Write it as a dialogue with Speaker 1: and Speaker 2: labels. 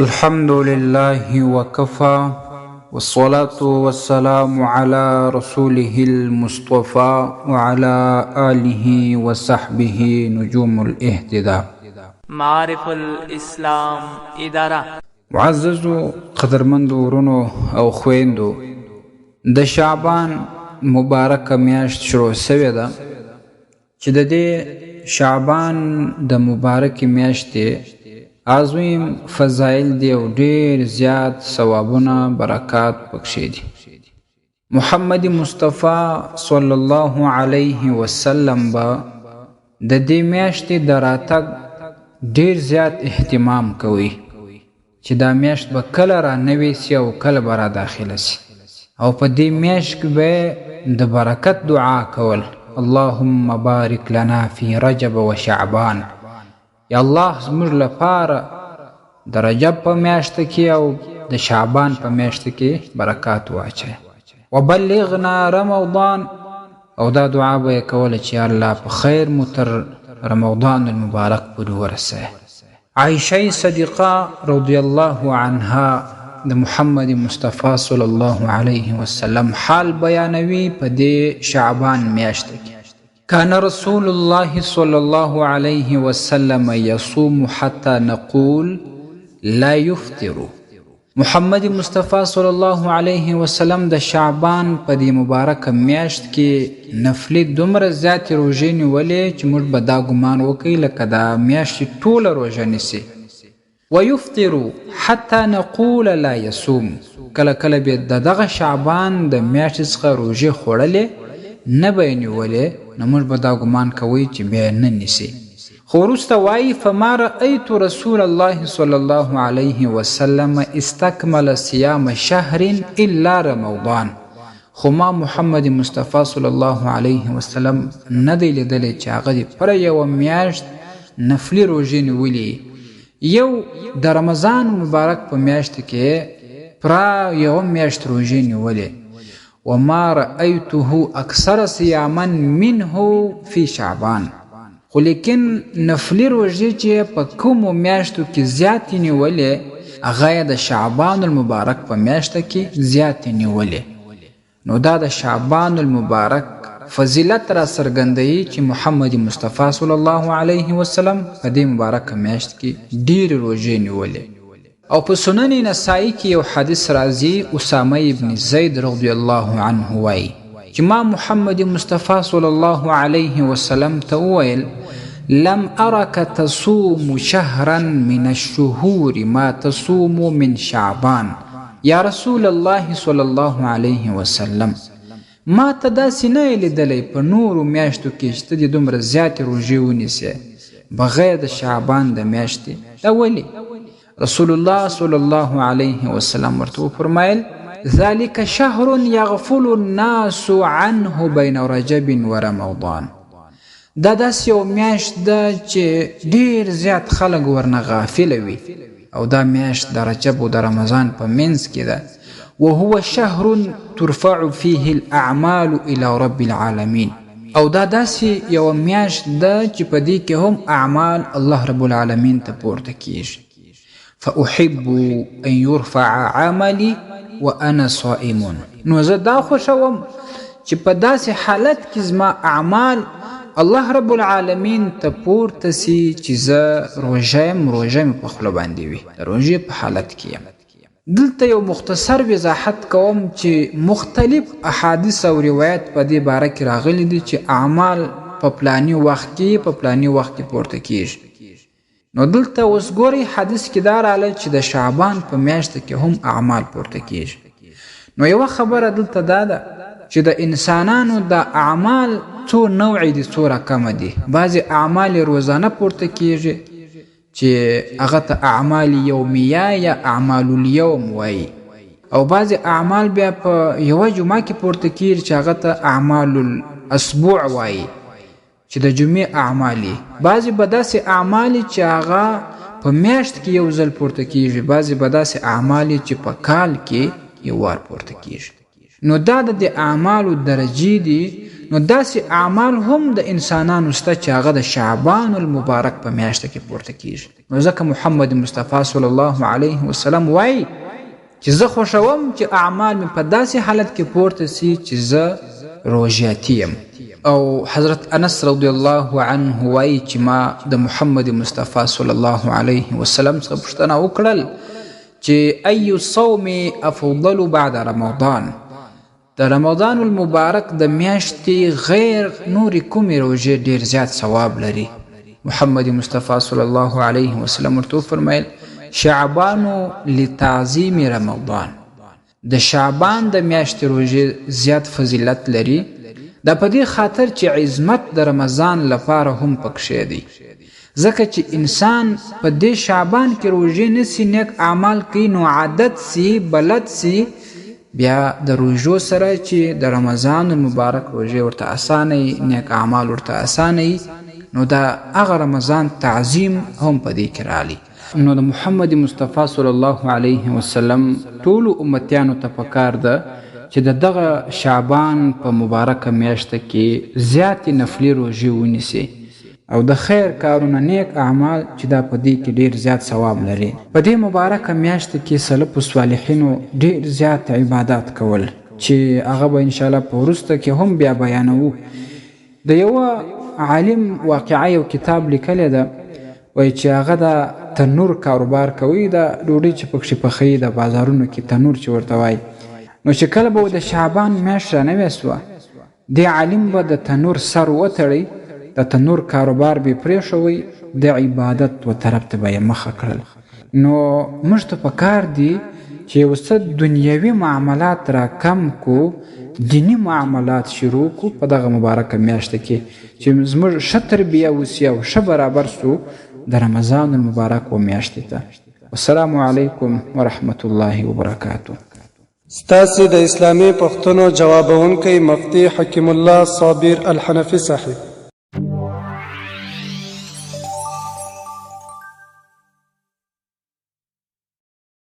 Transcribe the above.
Speaker 1: الحمد لله وكفى والصلاة والسلام على رسوله المصطفى وعلى آله وصحبه نجوم الاهتداء.
Speaker 2: معارف الاسلام اداره.
Speaker 1: معززو قدرمندو ورونو او خويندو، د شعبان مبارک میاشت شروع سوی ده چې د دې شعبان د مبارک میاشتې عظیم فضائل دی او ډیر زیات ثوابونه برکات پکښې دي. محمد مصطفی صلی الله علیه وسلم به د دې میاشتې د راتګ ډیر زیات اهتمام کوي چې دا میاشت به کله را نوې سي او کله به را داخله سي، او په دې میاشت کې به د برکت دعا کول، اللهم بارک لنا فی رجب و شعبان. یا الله زموږ لپاره د رجب په میاشت کې او د شعبان په میاشت کې برکات واچوي. وبلغنا رمضان، او دا دعا به یې کوله چې الله په خیر مو تر رمضان المبارک پورې ورسوي. عایشه صدیقه رضی الله عنها د محمد مصطفی صلی الله علیه وسلم حال بیانوي په دې شعبان میاشت کې. كان رسول الله صلى الله عليه وسلم يصوم حتى نقول لا يفطر. محمد مصطفی صلی الله علیه وسلم د شعبان په دې مبارکه میاشت کې نفلي دومره زیاتې روژې نیولې چې موږ به دا ګمان وکړو لکه دا میاشتې ټوله روژه نیسي. ويفطر حتى نقول لا يصوم. کله کله به د دغه شعبان د میاشتې څخه روژې خوړلې نه به یې نیولې، نو موږ به دا ګمان کوئ چې بیا نه نیسي. خو وروسته وایي فما رأیت رسول الله صلی الله علیه وسلم استکمل صیام شهر الا رمضان. خو ما محمد مصطفی صلی الله علیه وسلم نه دی لیدلی چې هغه دې پوره یوه میاشت نفلي روژې نیولي، یو د رمضان مبارک په میاشت کې پوره یوه میاشت روژې نیولې. وما رأيته أكثر صياما منه في شعبان. خو لیکن نفلی روژې چې په کومو میاشتو کې زیاتې نیولې هغه یې د شعبان المبارک په میاشته کې زیاتې نیولې. نو دا د شعبان المبارک فضیلت را څرګندوي چې محمد مصطفی صلی الله علیه وسلم په دې مبارکه میاشت کې ډېرې روژې نیولې. او په سنن نسائی کې یو حدیث راځي، اسامه ابن زید رضی الله عنه وایي چې ما محمد مصطفی صلی الله علیه وسلم ته وویل لم ارک تصوم شهرا من الشهور ما تصوم من شعبان یا رسول الله صلی الله علیه وسلم. ما ته داسې نه یې لیدلی په نورو میاشتو کې چې ته دې دومره زیاتې روژې ونیسې بغیر د شعبان د میاشتې. دا ولې؟ رسول الله صلی الله علیه وسلم ورته وفرمایل ذلك شهر یغفل الناس عنه بین رجب و رمضان. دا داسې یو میاشت ده چې ډیر زیات خلک ورنه غافله وي، او دا میاشت د رجب و د رمضان په منځ کې ده. وهو شهر ترفع فيه الاعمال الى رب العالمین. او دا داسې یو میاشت ده چې په دې کې هم اعمال الله رب العالمین ته پورته کیږي. فأحب أن يرفع عملي وأنا صائم. نو زه دا خوښوم چې په داسې حالت کې زما اعمال الله رب العالمین ته پورته سي چې زه روژه مې په خوله باندې وي، د روژې په حالت کې یم. دلته یو مختصر وضاحت کوم چې مختلف احادیث او روایت په دې باره کې راغلي دي چې اعمال په پلاني وخت کې پورته کیږي. نو دلته اوس ګورئ حدیث کې دا راغلی چې د شعبان په میاشته کې هم اعمال پورته کیږي. نو یوه خبره دلته دا ده چې د انسانانو د اعمال څو نوعې دي، څو رقمه دي. بعضې اعمال روزانه پورته کیږي چې هغه ته اعمال یومیه یا اعمال الیوم وایي، او بعضې اعمال بیا په یوه جمعه کې پورته کیږي چې هغه ته اعمال الاسبوع وایي چې د جمعې اعمالي. بعضې به داسې اعمالي چې هغه په میاشت کې یو ځل پورته کیږي، بعضې به داسې اعمالي چې په کال کې یو وار پورته کیږي. نو دا د اعمالو درجې دي نو داسې اعمال هم د انسانانو شته چې هغه د شعبان المبارک په میاشته کې پورته کیږي. نو ځکه محمد مصطفی صلی الله علیه وسلم وایي چې زه خوښوم چې اعمال مې په داسې حالت کې پورته سي چې زه روژیاتی یم. او حضرت انس رضی الله عنه وایي چې ما د محمد مصطفی صلی الله علیه وسلم څخه پوښتنه وکړل چې ای الصوم افضل بعد رمضان، د رمضان المبارک د میاشتې غیر نورې کومې روژې ډېر زیات ثواب لري؟ محمد مصطفی صلی الله علیه وسلم ورته وفرمیل شعبان لتعظیم رمضان، د شعبان د میاشتې روژې زیات فضیلت لري، دا په دې خاطر چې عظمت د رمضان لپاره هم پکښې دی. ځکه چې انسان په دې شعبان کې روژې نسی، نیک اعمال کوي، نو عادت سی، بلد سی، بیا د روژو سره چې د رمضان المبارک روژې ورته اسانه، نیک اعمال ورته اسانه، نو دا هغه رمضان تعظیم هم په دې کې رالی. نو د محمد مصطفی صلی الله علیه وسلم ټولو امتیانو ته پکار ده چې د دغه شعبان په مبارکه میاشته کې زیاتې نفلي روژې ونیسي او د خیر کارونه، نیک اعمال چې دا په دې کې ډېر زیات ثواب لري. په دې مبارکه میاشته کې سلف صالحینو ډېر زیات عبادات کول چې هغه به انشاءالله په وروسته کې هم بیا بیانوو. د یوه عالم واقعه یو کتاب لیکلی ده، وایي چې هغه د تنور کاروبار کوي، د ډوډۍ چې پکښې پخوي د بازارونو کې تنور چې ورته وایي. نو چې کله به د شعبان میاشت رانوې سوه، دې عالم به د تنور سر وتړی، د تنور کاروبار به پرېښوی، د عبادت و طرف ته به یې مخه کړل. نو موږ ته پکار دي چې یو څه دنیوي معاملات را کم کو، دینی معاملات شروع کو په دغه مبارکه میاشته کې چې زموږ ښه تربیه وسي او ښه برابر سو د رمضان المبارک و میاشتې ته. والسلام علیکم ورحمة الله وبرکاته.
Speaker 3: ستاسې د اسلامي پوښتنو جوابونکی مفتي حکیم الله صابر الحنفي صاحب.